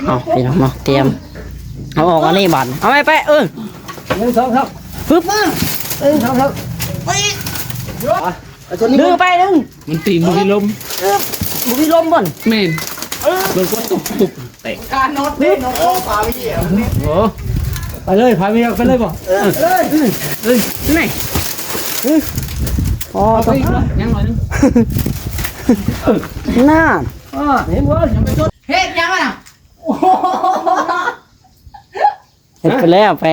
เอาพี่น้องเนาะเตรียมเอาออกอันนี้บัตรเอาไป1 2 3ปึ๊บ1 2 3ไปดึงไปดึงมันตีมือลมบุรีลมบ่นเมนโดนก็ตุบเตะการโน้ตเด้โน้ตพาไปเหี้ยโอ้ไปเลยพาไปไปเลยบ่นี่อ๋อไปยังหน่อยนึงน่าเห็นบ่ยังไปชดเฮ็ดยังอ่ะเห็ดไปแล้วไป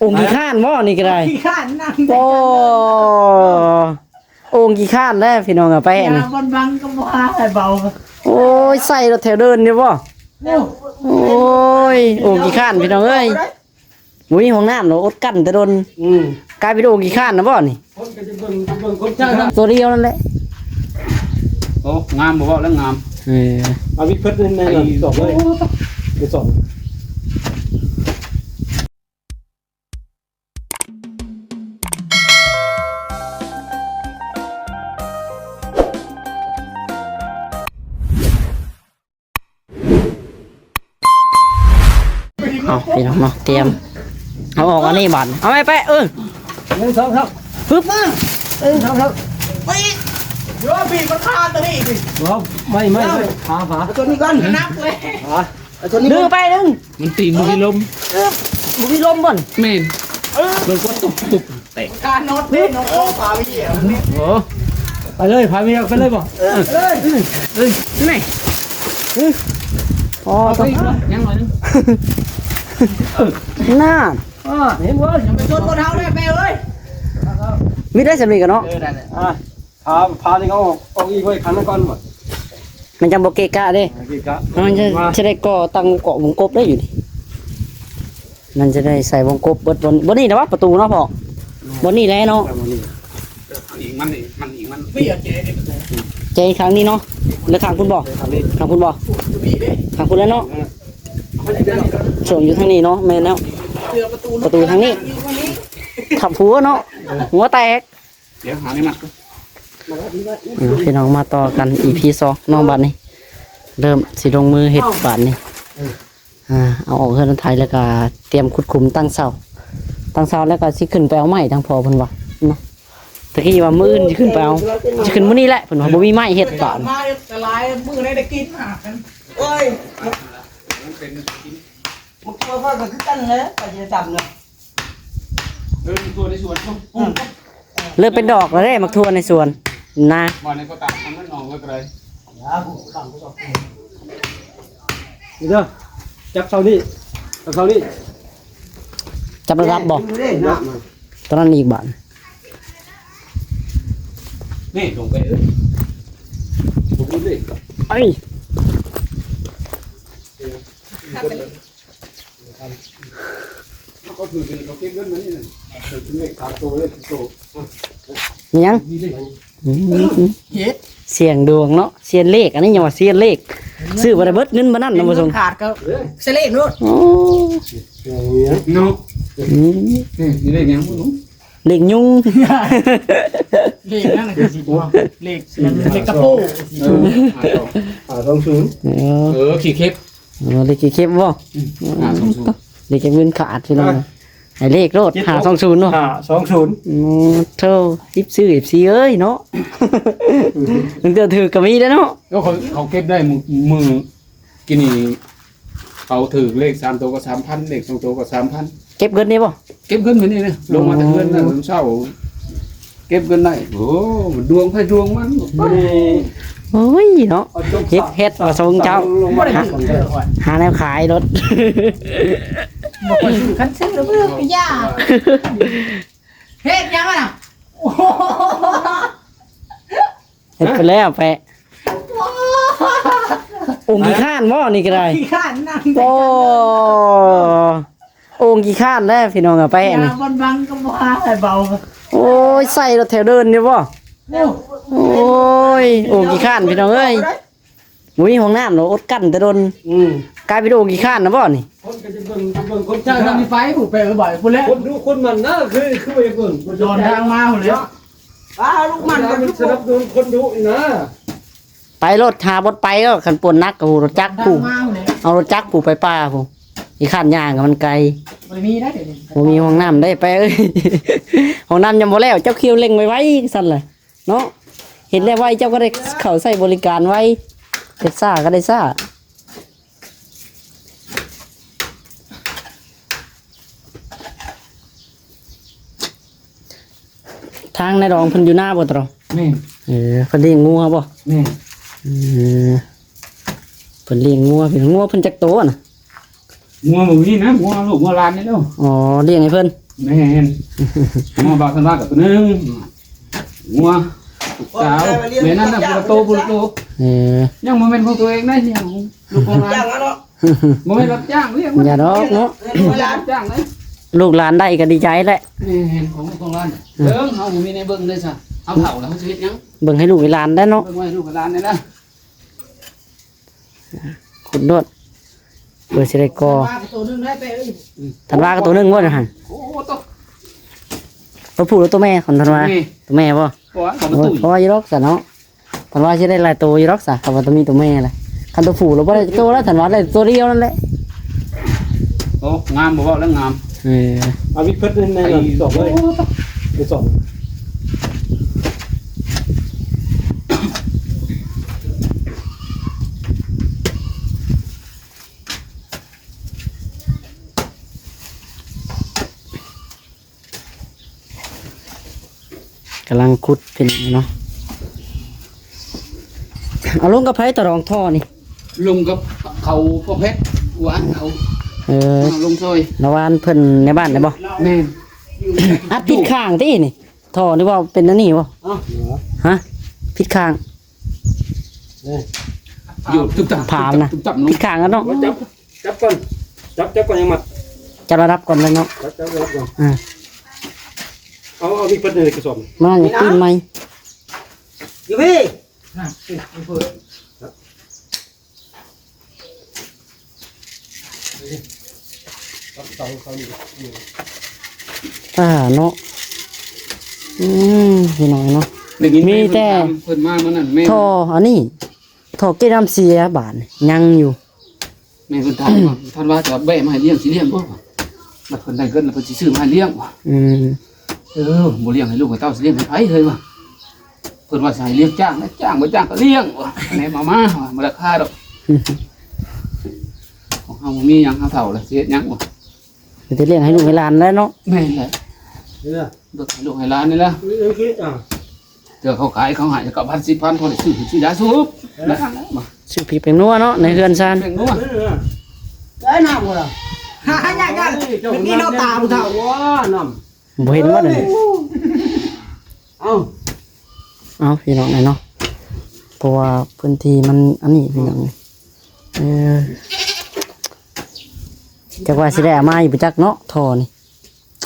องค์กี่ข้านบ่นี่ก็ได้ขี้ข้านนั่งโอ้องค์กี่ข้านได้พี่น้องอะไปนี่บนบังก็ว่าให้เบาโอ้ยใส่รถแถวเดินนี่บ่โอ้ยองค์กี่ข้านพี่น้องเอ้ยมุ้ยห้องน้ำเนาะอดกั้นแต่โดนกลายเป็นองค์กี่ข้านนะบ่นี่ตัวเดียวนั่นแหละโอ้งามบ่แล้วงามเอาวิเพชรในสอบเลยไปสอบเอาพี่น้องเนาะเตรียมเอาออกอันนี้บัตรเอาไป1 2 3ปึ๊บ1 2 3ไปเดี๋ยวพี่มันฆ่าตัวนี้ดิไม่ผาตัวนี้ก่อนนับเลยตัวนี้ดึงไปดึงมันตีมือลมบุรีลมบ่นเมนโดนก็ตุบเตะการโน้ตเด้โน้ตพาไปเหี้ยโอ้ไปเลยพาไปเลยบ่นี่อ๋อไปยังหน่อยนึงน่าเห็นบ่ยังไปชดบนเท้าเลยแม่เอ้ยมีได้สำนีกันเนาะพาที่เขาออกอีกไว้คันก่อนหมดมันจะโบเกกะเด้มันจะได้ก่อตั้งเกาะวงกบได้อยู่ดิมันจะได้ใส่วงกบบนนี่นะว่าประตูเนาะพ่อบนนี่แล้วเนาะอีกมันใจครั้งนี้เนาะแล้วข้างคุณบอกข้างคุณบอกข้างคุณแล้วเนาะส่วนอยู่ทางนี้เนาะแม่แล้วประตูทางนี้ขับหัวเนาะหัวแตกเดี๋ยวหาไม่หนักพี่น้องมาต่อกัน EP 2น้องบัดนี้เริ่มสิลงมือเห็ดบัดนี้เอาออกเฮือนไทยแล้วก็เตรียมขุดขุมตั้งเสาแล้วก็สิขึ้นไปเอาไม้ทางพอเพิ่นว่าเนาะตะกี้ว่ามื้ออื่นสิขึ้นไปเอาสิขึ้นมื้อนี้แหละเพิ่นว่าบ่มีไม้เฮ็ดบาดมาแต่ลายมื้อได้กินหากันโอ้ยมันเป็นกินมันตัวพ่อก็คือกันเลยไปจะจำเนาะตัวในสวนเริ่มเป็นดอกแล้วเด้มักทั่วในสวนนะบ่ในก็ตามมันออกก็เลยเด้อจับเสานี่จับระดับบ่ตอนนั้นอีกบาดนี่ลงไปผมดิไอ้ก็คือเขาเก็บเงินมันนี่น่ะถึงเลขขาดโตเลยโตยังเฮ็ดเสียงดวงเนาะเสียนเลขอันนี้ยังว่าเสียนเลขซื้อบ่ได้เบิดเงินบ่นั่นนะบ่ส่งขาดก็เสเลขนู่นโอ้เนาะนี่เลขยังบ่รู้เลขยุงเลขนั่นน่ะคือสิบ่เลขกระโปง20ขี้เข็บเลขกี่เข็บบ่เลขเงินขาดพี่น้องไอ้เลขโลด520เนาะ520เท่า14 14เอ้ยเนาะถึงจะถือก็มีแล้วเนาะก็เขาเก็บได้มือกินนี่เขาถือเลข3ตัวก็ 3,000 เลข2ตัวก็ 3,000 เก็บเงินนี่บ่เก็บเงินเหมือนนี่นะลงมาแต่เงินนั่นเช้าเก็บเงินได้โอ้ดวงไผดวงมันโอ้ยเนาะเฮ็ดว่าทรงเจ้าหาแนวขายรถบอกว่าซื้อคันซื้อแล้วเรื่องยากเฮ็ดยังอ่ะเฮ็ดไปแล้วไปองค์กี่ข้านบ่นี่ก็ได้ขี้ข้านนั่งโอ้องค์กี่ข้านได้พี่น้องอะไปนี่บนบังก็ว่าให้เบาโอ้ยใส่รถแถวเดินนี่บ่โอ้ยองค์กี่ข้านพี่น้องเอ้ยมุ้ยห้องน้ำเนาะอดกั้นแต่โดนกลายเป็นองค์กี่ข้านนะบ่นี่คนก็จะเบิ่งคนจะทำมีไฟผูกไปบ่อยพุ่นแล้วคนดูคนมันนะคือไปเบิ่งย้อนทางมาพุ่นแล้วลูกมันก็สนับสนุนคนดูนะ ไปรถหาบดไปก็ขันปนนักกับรถจักร ทาง ผู้ มาเลย เอารถจักรผู้ไปป่าผู้อีข้านย่างกับมันไกล บ่มีได้เดี๋ยวนี้ บ่มีห้องน้ำได้ไปเอ้ย ห้องน้ำยังบ่แล้วเจ้าคิวเล็งไว้สั่นเลยเนาะเห็นแล้วไว้เจ้าก็ได้เข้าใส่บริการไว้เด็ดซ่าก็ได้ซ่าทางในดองเพิ่นอยู่หน้าบ่ตรอ แม่ เพิ่นเลี้ยงงัวบ่ แม่ เออเพิ่นเลี้ยงงัวเพิ่นงัวเพิ่นจักโตน่ะ งัวบ่มีนะงัวลูกงัวหลานนี่เด้อ อ๋อเลี้ยงให้เพิ่น แม่นงัวบาคันว่ากับตัวหนึงงัวลูกสาวแม่นั่นน่ะผู้โตผู้โต เออ ยังบ่แม่นของตัวเองนะยังลูกของหลาน จ้างแล้วเนาะ บ่แม่นรับจ้างเรียก อย่าดอกเนาะ รับจ้างเลย ลูกหลานได้ก็ดีใจแหละ นี่เห็นของหลานเบิ่งเฮาบ่มีในเบิ่งเลยซะเอาเฒ่าแล้วเฮาสิเฮ็ดหยัง เบิ่งให้ลูกให้หลานได้เนาะ เบิ่งไว้ลูกกับหลานนี่นะ ขุดโดดเบอร์สิได้กอ ว่าตัวนึงได้ไปเอ้ย ธันวาก็ตัวหนึงบ่จังหั่น โอ้โต ตัวผู้หรือตัวแม่ของธันวา นี่ ตัวแม่บ่ บ่ว่าของ โอ้ ตุ้ ย ย เพราะว่าอยู่ดอกซะเนาะธันวาสิได้หลายตัวอยู่ดอกซะแต่ว่าตัวมีตัวแม่แหละคันตัวผู้เราบ่ได้ตัวแล้วธันวาได้ตัวเดียวนั่นแหละ โอ้งามบ่เว้าแล้วงาม เออ เอาวิกเพิ่นในสอบเลยไปสอบ กำลังขุดเป็นเนาะเอาลงกับไผตะรองท่อนี่ ลุงกับเขาพ่อเพชรหวานเขา เออ ลุงซอย ระวานเพิ่นในบ้านได้บ่ แม่น อัดผิดข้างตินี่ท่อนี่ว่าเป็นอันนี้บ่ เอ้า ฮะผิดข้าง อยู่ตุ๊บตับ ถามนะ ตุ๊บตับนุ๊ ผิดข้างกันเนาะ จับก่อนจับก่อนยังมัด จะระดับก่อนเลยเนาะ จับก่อน อ่า เอาวิกเพิ่นในกระสอบ มาอย่าขึ้นไหม อยู่พี่ น่ะสิเพิ่น เนาะพี่น้อยเนาะ ได้ยิน มีแต่ เพิ่นมามื้อนั้นแม่ ท่ออันนี้ท่อเกน้ำเสียบาทนี่ยังอยู่ แม่เพิ่นถามว่าท่านว่าจะแบะมาให้เลี้ยงสิเลี้ยงบ่บัดเพิ่นได้เงินแล้วเพิ่นสิซื้อมาให้เลี้ยงบ่ อืม บ่เลี้ยงให้ลูกให้เต้าสิเลี้ยงให้ไผเฮ้ยว่ะเพิ่นว่าสิให้เลี้ยงจ้างนะจ้างบ่จ้างก็เลี้ยงว่ะแหน่มาว่ะบ่ราคาดอกของเฮาบ่มีหยังเฮาเฒ่าแล้วสิเฮ็ดหยังบ่ จะเลี้ยงให้ลูกให้หลานได้เนาะ แม่นแหละ เนี่ย เบิกให้ลูกให้หลานนี่ล่ะ นี่คืออ่า เดี๋ยวเขาขายเขาใหายก็พันสิบพันพอได้ซื้อยาสูบแล้วมา ชื่อพี่เป็นนัวเนาะในเฮือนซาน แบ่งนัว ได้น้ำบ่ล่ะหาหยังๆเป็นนี่เราตาผู้เฒ่า ว้าน้ำ บ่เห็นว่าเด้อ เอา เอาพี่น้องเนาะเพราะว่าพื้นที่มันอันนี้พี่น้องเออจักว่าสิได้เอามาอยู่ประจักเนาะท่อนี่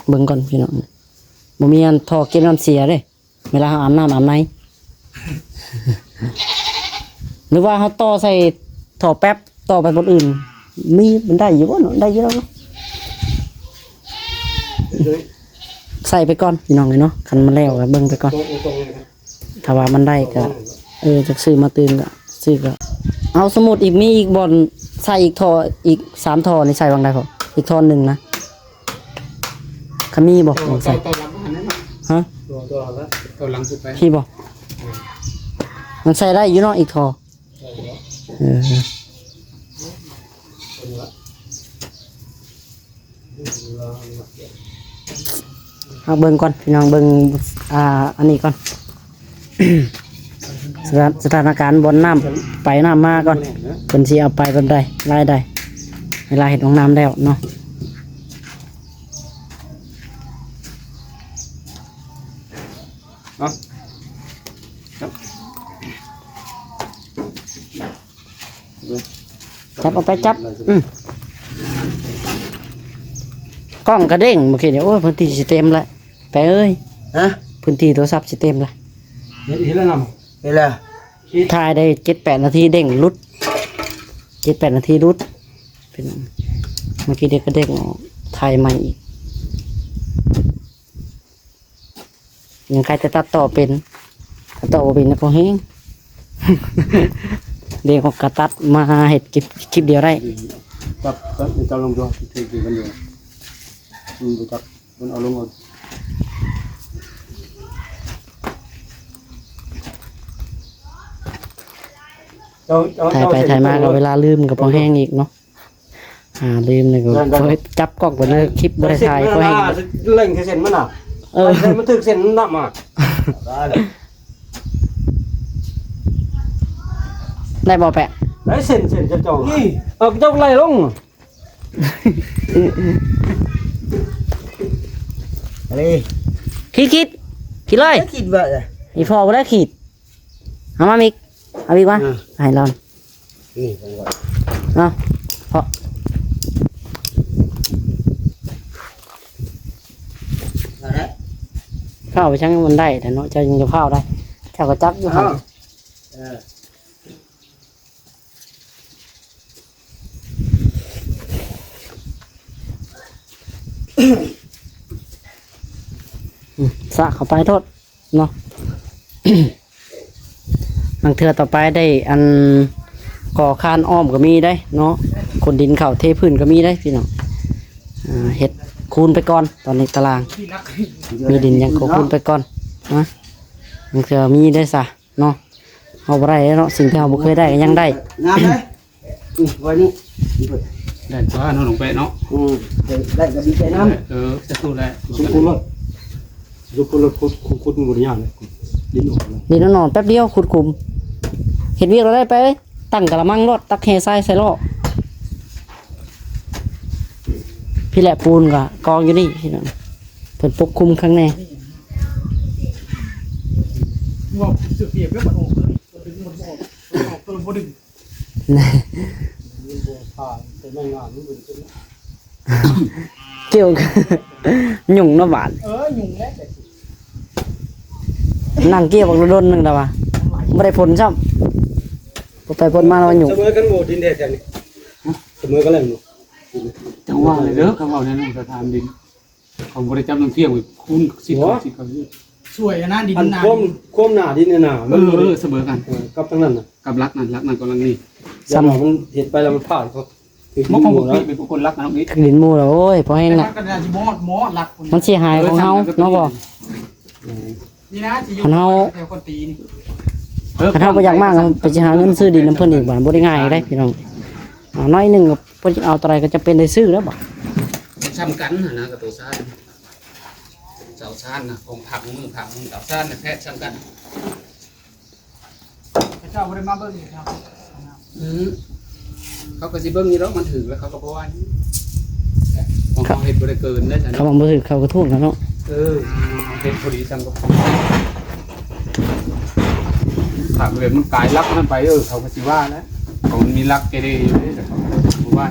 เบิ่งก่อนพี่น้องบ่มีอันท่อเก็บน้ำเสียเด้เวลาเราอาบน้ำอาบใน หรือว่าเขาต่อใส่ท่อแป๊บต่อไปบนอื่น มีมันได้อยู่บ่เนาะได้อยู่แล้วเนาะใส่ไปก่อนพี่น้องเลยเนาะคันมันแล้วก็เบิ่งไปก่อน ตรงเลยครับ ถ้าว่ามันได้ก็จะซื้อมาตื่นก็ซื้อก็เอาสมุดอีกมีอีกบอนใส่อีกท่ออีก3ท่อนี่ใส่วางได้พออีกท่อหนึ่งนะขามีบอกใส่ ต่อหลังอันนั้นมา ฮะ ตัวแล้ว ต่อหลังสุดไป พี่บอกมันใส่ได้อยู่เนาะอีกท่อเออเอาเบิ่งก่อนพี่น้องเบิ่งอันนี้ก่อน สถานการณ์บนน้ำไปน้ำมาก่อนเป็นสิเอาไปเป็นได้รายได้เวลาเห็นของน้ำแล้วเนาะจับเอาไปจับกล้องกระเด้งเมื่อกี้เดี๋ยวโอ้ยพื้นที่สิเต็มแล้วไปเอ้ย ฮะ พื้นที่โทรศัพท์สิเต็มแล้ว เห็นแล้วน้ำเห็นแล้ว ถ่ายได้7-8 นาทีเด้งรุด7-8 นาทีรุดเป็นเมื่อกี้เด็กก็เด้งออกถ่ายใหม่อีกยังใครจะตัดต่อเป็นตัดต่อบ่เป็นนะพอแห้ง เดี๋ยวก็กระตัดมาเห็ดคลิปเดียวได้ จับจับลงดูที่กันอยู่มันจับมันเอาลงก่อนถ่ายไปถ่ายมาก็เวลาลืมก็พอแห้งอีกเนาะลืมเลยก็จับกล้องไปเลยคลิปบ่ได้ถ่ายพอแห้ง เล่งเส้นมันอ่ะเส้นมันถึกเส้นนับอ่ะ ได้บ่แปะ ไอ้เส้นจะเจ้าเอาเจ้าไล่ลงอะไร คิดเลย คิดว่าจะ อีพอบ่ได้ขีดเอามามิกเอาอีกวะให้เรา นี่ เอาพอ อะไร เข้าไปช่างมันได้แต่เนาะเจ้ายังจะเข้าได้เจ้าก็จับอยู่ครับสะเข้าไปโทษเนาะ บางเทือต่อไปได้อันก่อคานอ้อมก็มีได้เนาะคนดินเข่าเทพื้นก็มีได้พี่น้องเห็ดคูณไปก่อนตอนนี้ตารางมีดินยังก็คูณไปก่อนนะบางเทือมีได้ซะเนาะเอาไปได้เนาะสิ่งที่เราบ่เคยได้ก็ยังได้ งามเลยนี่วันนี้ ได้ตัวน้องลงไปเนาะ ได้ก็ดีใจน้ จะสู้ได้ สุกุลละสุกุลละคุดหมดอย่างเลยดิ้นออกเลย ดินนอนแป๊บเดียวขุดคุมเห็ดเวียกเราได้ไปเลยตั้งกะละมังรถตักแห่ทรายใส่ล้อพี่แหละปูนก็กองอยู่นี่พี่น้องเพิ่นปกคลุมข้างใน ำว่าเสือเปียกก็มันออกเลยดึงมันออกตัวบ่ดึง ผ่านเป็นงานนี่เป็น เกี่ยวกับ หยุ่งเนาะบาด ยุงแล้ว นั่งเกี่ยวบักโดนนึงแล้วว่ะบ่ได้ผลซ้ำบ่ไปผลมาแล้วหยุ่ง เสมอกันหมดดินแดดนี่เสมอกันแล้วหนู จังหวะเลยเด้อเขาเอาในน้องสถานดินเขาบริจาคน้ำเที่ยงคูณ10เขา สวยนะดิน อัน นา ควมหนาดินเนี่ยหนามัน เสมอกัน กับทั้งนั้นน่ะ กับรักนั่นกำลังนี่ ซ้ำมันเห็นไปแล้วมันผ่านเขาถึง มกของ หม บุ ด ก แล้ว เป็นคนรักนะน้องนี่ ดินหมู่แล้วโอ้ยพอแห้ง แล้ ละ วก็จะมอดหลัก มันสิหายของเฮาเนาะบ่ นี่นะจะอยู่แถวคนตีนี่ คันเฮาบ่อยากมากไปสิหาเงินซื้อดินน้ำเพิ่นอีกบ่บ่ได้ง่ายได้พี่น้องน้อยหนึงก็เพิ่นเอาตะไรก็จะเป็นได้ซื้อแล้วบ่ ซ้ำกันนะกับตัวซ่านเสาซ่านนะของผักมือเสาซ่านนะแค่ซ้ำกัน พระเจ้าบ่ได้มาเบิ่งครับ เขาก็สิเบิ้งนี่แล้วมันถึงแล้วเขาก็บอกว่าของเขาเห็ดบริเกินได้จ้ะ เขาบ่ถือเขาก็ทุ่งกันเนาะ เห็ดพอดีซ้ำกับของถามเลยมันกลายรักนั่นไปเขาก็สิว่าแล้วของมันมีรักเกเรอยู่เลยแต่เขาบอกว่า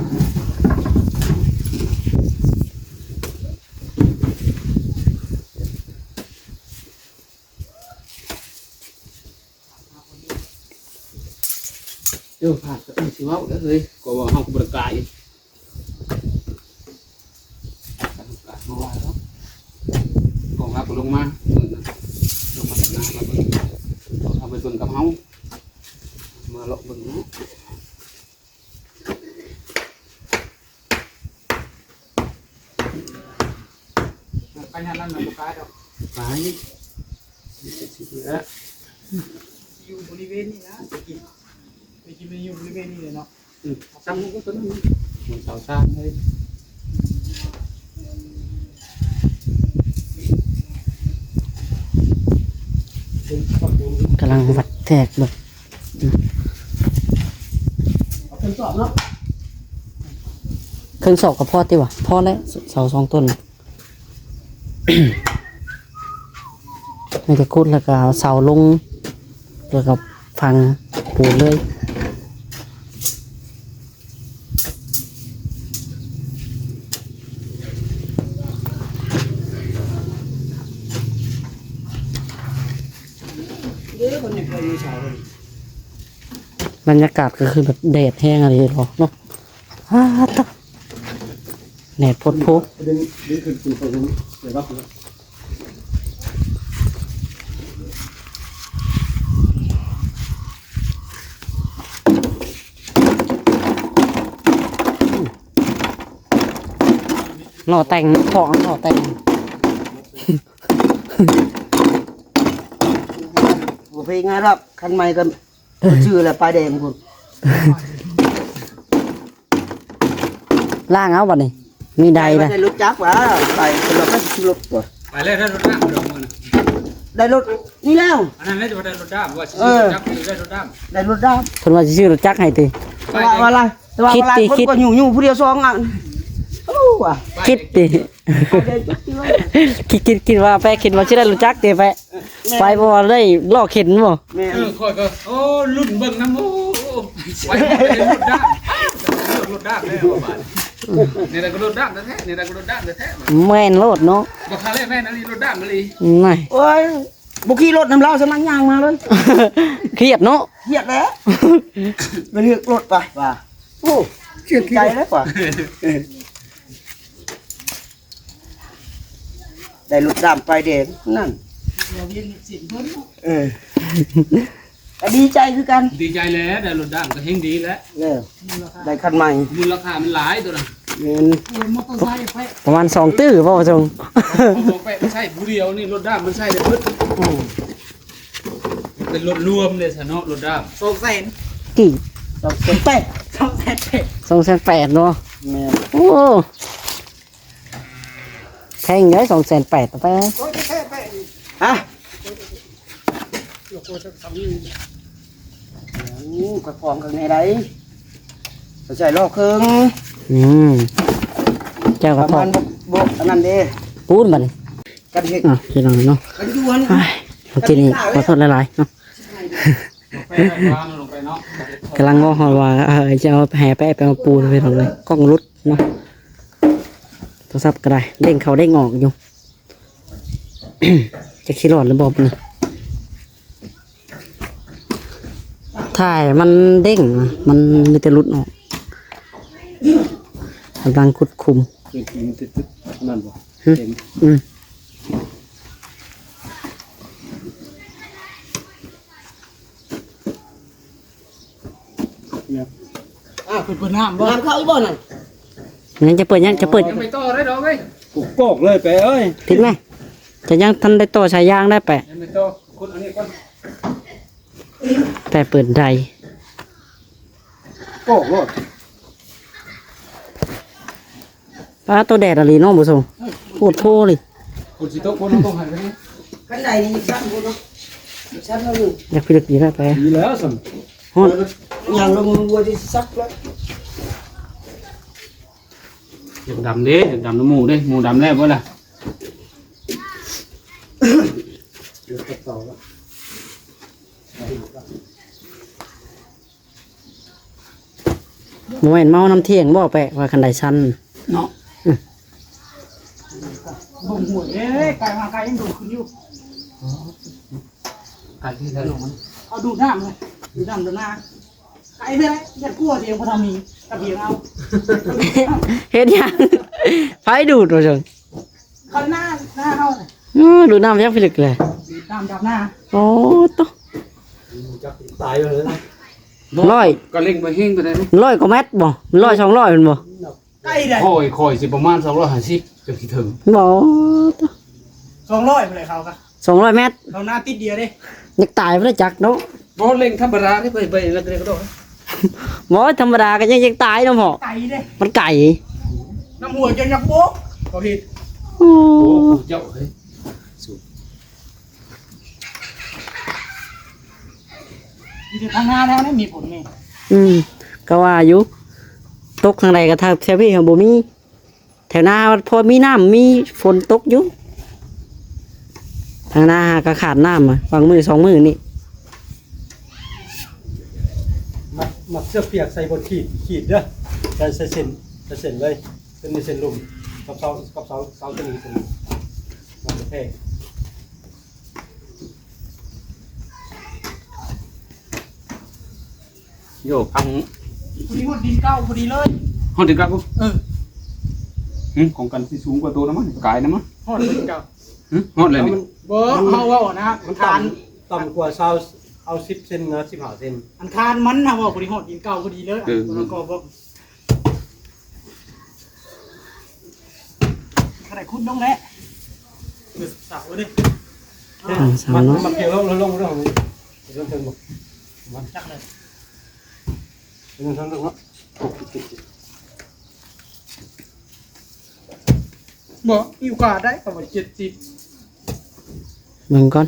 ผ่านก็ต้องสิว่าแล้วเลยก็ว่าเขาก็บริการมาว่าแล้วของเราก็ลงมาลงมาจากน้ำมาเบิ่งเอาไปเบิ่งกับเฮามาเลาะเบิ่งเนาะไปนั่นนั่นบ่กล้าดอก ไปแล้ว อยู่บริเวณนี้นะไปกินมันอยู่บริเวณนี้เลยเนาะ ซ้ำก็ต้นมันเสาซ่านเลย กำลังวัดแทกเบิด เป็นสอบเนาะ เครื่องสอบกับพ่อติวะพ่อแล้วเสา2ต้น ไม่ได้คุดแล้วก็เอาเสาลงแล้วก็ฟังปูนเลย คนยังเคยมีเสาเลย บรรยากาศก็คือแบบแดดแห้งอะไรหรอเนาะฮ่าตะแดดพดโพ ดินขึ้นตรงนี้เดี๋ยวรับเลย บ หล่อแต่งของหล่อแต่ง บ่เพลงง่ายหรอกคันใหม่ก็ชื่อแหละป้ายแดงพุ่น ล่างเอาบัดนี้มีใด ได้ นะ ได้รถจักรว่าไปคนละก็สิรถบ่ ไปเลยได้รถด้ามดอกมือนะ ได้รถนี่แล้ว อันนั้นเลยจะได้รถด้ามว่าสิจับได้รถด้าม ได้รถด้าม เพิ่นว่าสิซื้อรถจักรให้ติ ว่าอะไรแต่ว่า คิด เวลา ดิ คน คิด ก็อยู่ผู้เดียว2อันโอ้ว่ะ คิดติ คิดว่าไปคิดว่าสิได้รถจักรติไปบ่ได้ล่อเข็นบ่ แม่ ค่อยก็โอ้รุ่นเบิ่งน้ำโอ้ไว้ได้รถด้ามรถด้ามแล้วบาดนี่ได้ก็รถด้ามแท้นี่ได้ก็รถด้ามแท้ แม่นโลดเนาะ บ่คาเลยแม่นั่นนี่รถด้ามมาเลย ไม่ โอ้ยบุขี่รถน้ำเล่าสมังยางมาเลย เครียดเนาะ เหยียดแล้วไปเลือกรถไปว่าโอ้เชื่อใจแล้วกว่าได้รถดำไปแดงนั่นก็ดีใจคือกัน ดีใจแล้วได้รถด้ามก็เฮงดีแล้ว แล้วได้คันใหม่ มูลค่ามันหลายตัวน่ะ เงิน ประมาณ2ตื้อบ่จง ผมไปใช่ผู้เดียวนี่รถด้ามมันใช่ได้เบิดเป็นรถรวมเลยซะเนาะรถด้าม กี่ 2,800 2,800เนาะ แม่ โอ้แพงเยอะ2,800ไป ฮะกระพองกันในใดใส่ลอกครึ่ง อืมเจ้า ป ก็ ระ ทอ มา ด ณบกอันนั้นเด้ ปูนบัดนี้ กันเห็ด อ่ะพี่น้องเนาะ กันยวน เอ้ยเมื่อกี้นี่ขอโทษหลายๆเนาะ ไปวางลงไปเนาะ กำลังงอหอยว่าจะเอาแห่ไปเอาปูนไปทำเลยกล้องรุดเนาะโทรศัพท์ก็ได้เด้งเขาเด้งออกอยู่ จะขี้หลอดหรือบอกนี่ถ่ายมันเด้งมันมีแต่รุดออกกำลังคุดคุม คือมันติดนั่นบ่ หึอืม เนี่ย เปิดน้ำเข้าอีบ่นั่น งั้นจะเปิดยังจะเปิด ยังไม่ต่อได้ดอกเว้ย กูโกกเลยไปเอ้ย ทิ้งไหมจะยังทันได้ต่อสายยางได้แปะ ยังไม่ต่อคุณอันนี้ก่อน แปะเปิดใด โกกโลด ป้าตัวแดดอะไรน้องบุษงโคตรโทเลย คุณสิโต๊ะคุณต้องหันไปนี่ กันใดนี่ชั้นบ่เนาะชั้นเท่านึง อยากพิลึกดีได้ไป ดีแล้วสัม ฮอน อย่างลงวัวที่ซักแล้ว ดำเด้ดำน้ำหมูเด้หมูดำแล้วบ่ล่ะ เดี๋ยวตัดต่อแล้ว โมเมนเมาน้ำเที่ยงบ่แปะว่าคันใดชัน เนาะบ่งหัวเอ้ยไก่มาไก่ยังดูขึ้นอยู่ ไก่ที่ถนน เอาดูน้ำเลยดูน้ำดูหน้าไก่ไปเลยอย่ากลัวเสียงพอทำมีกระเบียงเอา เฮ็ดยัง ไฟดูดบุษง เขาหน้าเขาเลย ดูน้ำยักพิลึกเลย น้ำดับหน้า โอ้ต จับตายเลยนะ ร้อย ก็เล่งไปเฮงไปได้ ร้อยกว่าเม็ดบ่ร้อย200เป็นบ่ ไก่เลย คอยสิประมาณ250จะคิดถึง บ่ 200ไปเลยเขาค่ะ 200เม็ด เขาหน้าติดเดียวดิ อยากตายบ่ได้จักเนาะ บ่เล่งธรรมดาที่ไปแล้วก็โดด บ่ธรรมดาก็ยังตายเนาะพ่อ ไก่เด้ มันไก่ น้ำหัวจะยักโบ๊กเขาผิด โอ้ โอ้เจ้าเฮ้ย อยู่ทางหน้าแล้วนี่มีผลนี่ ก็ว่าอยู่ตกทางใดก็ทางแถวพี่บ่มีแถวหน้าพอมีน้ำมีฝนตกอยู่ทางหน้าก็ขาดน้ำอ่ะบางมือ2มือนี่ มักเสื้อเปียกใส่บนขีดเด้อใส่เส้นเลยเส้นนี้เส้นลุ่มกับเสาตัวนี้เส้นมันจะแพง โยกพัง พอดีหมดดินเก้าพอดีเลย ฮอดถึงกับของกันที่สูงกว่าตัวนะมั้งกายนะมั้ง หอดดินเก้า ฮอดเลยนี่ บ่เขาว่านะมันทาน ต่ำกว่าเสาเอา10 เซนนะ15 เซน อันทานมันนะว่าพอดีหอดดินเก้าพอดีเลยแล้วก็บ่ ได้คุดลงแล้ว เสาดิ เสาเนาะ มันเกี่ยวลงเรื่องนี้เรื่องเชิงบอกมัน จักเลย เรื่องเชิงเนาะ บ่อยู่กว่าได้ประมาณ70 เบิ่งก่อน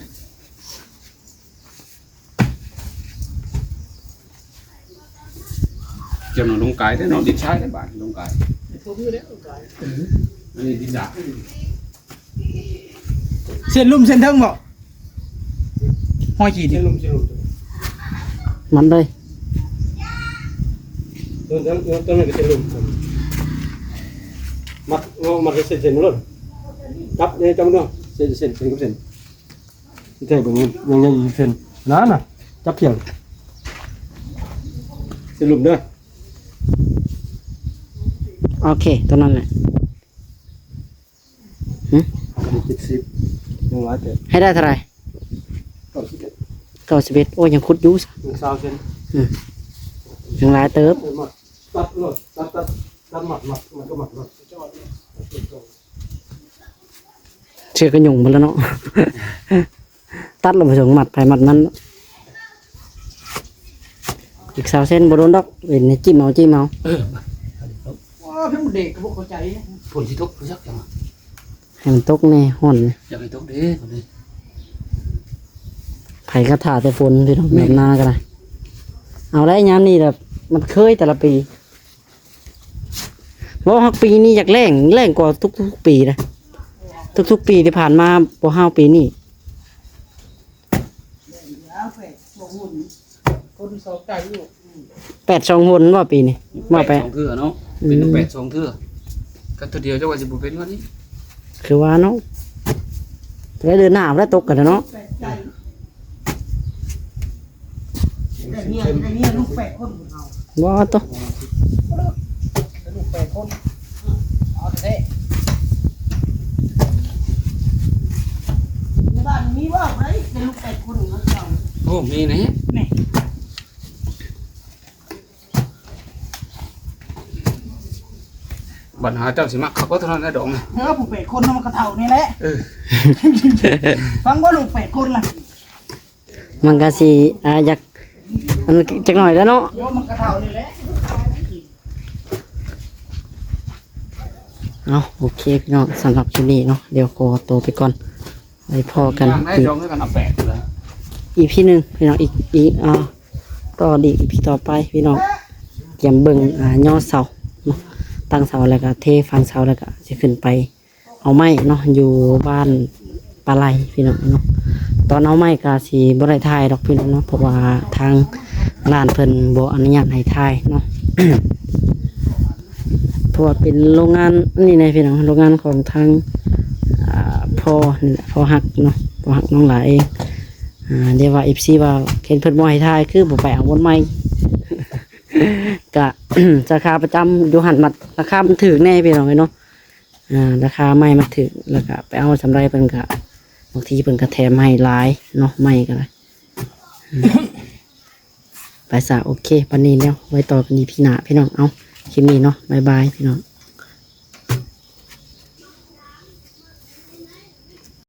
เจ้าหน้าลงกายได้เนาะดิใช้ได้บ้านลงกาย ทุกมื้อแล้วกาย อันนี้ดินดา เส้นลุ่มเส้นเทิงบ่ห้อยกี่ดิ เชิงลุม มันเลย ต้นนี้ก็เชิงลุมมัดเส้นๆเลยจับเนี่ยจับเนาะเส้นกับเส้นที่แท้แบบนี้ยังเส้นน่ะจับเพียงเส้นลุมเด้อ โอเคตัวนั้นแหละ 70ยังหลายแต่ ให้ได้เท่าไหร่ ก็สิ 91โอ้ยยังคุดอยู่ซะ ซาวเส้น ยังหลายเติบ ตัดรถตัดหมัดมันก็หมัดรถ เชื่อกันยุ่งหมดแล้วเนาะ ตัดลงมาถึงหมัดไปหมัดมันอีก20เส้นบ่โดนดอกเว้นให้จิ้มเอา ว้าเพิ่นเด็กก็บ่เข้าใจ ผลที่ทุกข์ยักษ์จัง ให้มันตกแน่ฮ้อน อยากให้ทุกข์ดิคนนี้ ไผก็ถ่าแต่ฝนพี่น้องแบบหน้าก็ได้เอาได้ยามนี้แบบมันเคยแต่ละปีว่าฮักปีนี้อยากแรงกว่าทุกๆปีนะทุกๆปีที่ผ่านมาบ่ฮ้าวปีนี้ แล้วแฝดบ่หุ่นคนเสาใจอยู่ 8-2หนว่าปีนี้ว่าไป สองเทื่อเนาะเป็นแปดสองเทื่อกันตัวเดียวเจ้าว่าสิบ่เป็นวันนี้ คือว่าเนาะแล้วเดินหน้าแล้วตกกันแล้วเนาะ แฝดใจแต่เนี่ยลูกแฝดคนของเรา ว่าตัว ลูกแฝดคนเอาเด้ในบ้านมีว่าไหมเป็นลูกแฝดคนของเรา โอ้มีนะ นี่ ปัญหาเจ้าสิมักเขาก็เท่านั้นนะดอกนะ เฮ้อผู้แฝดคนมันกระเท่านี่แหละฟังว่าลูกแฝดคนล่ะ มันก็สิอยากมันจักหน่อยแล้วเนาะ โยมมันกระเท่านี่แหละ เอาโอเคพี่น้องสำหรับคลิปนี้เนาะเดี๋ยวขอตัวไปก่อนไว้พอกัน ได้ดอกด้วยกันเอาแปดเลย อีพีหนึ่งพี่น้องอีกต่อดีอีพีต่อไปพี่น้องเตรียมเบิ่งย่อเสาเนาะตั้งเสาแล้วก็เทฟังเสาแล้วก็จะขึ้นไปเอาไม้เนาะอยู่บ้านปลาไหลพี่น้องเนาะตอนเอาไม้ก็สิบ่ได้ถ่ายดอกพี่น้องเนาะเพราะว่าทางร้านเพิ่นบ่อนุญาตให้ถ่ายเนาะ เพราะว่าเป็นโรงงานนี่นะพี่น้องโรงงานของทางพ่อนี่แหละพ่อหักเนาะพ่อหักน้องหลาเองเดี๋ยวว่า FC ว่าเห็นเพิ่นบ่ให้ถ่ายคือบ่ไปเอาบนไม้ กะ ราคาประจำอยู่หันมัดราคามันถูกแน่พี่น้องเนาะราคาไม้มันถูกแล้วก็ไปเอาสำไรเพิ่นก็บางทีเพิ่นก็แถมให้หลายเนาะไม้ก็ได้ ไปซะโอเคปานนี้แล้วไว้ต่อกันอีพีหน้าพี่น้องเอาคลิปนี้เนาะบ๊ายบายพี่น้อง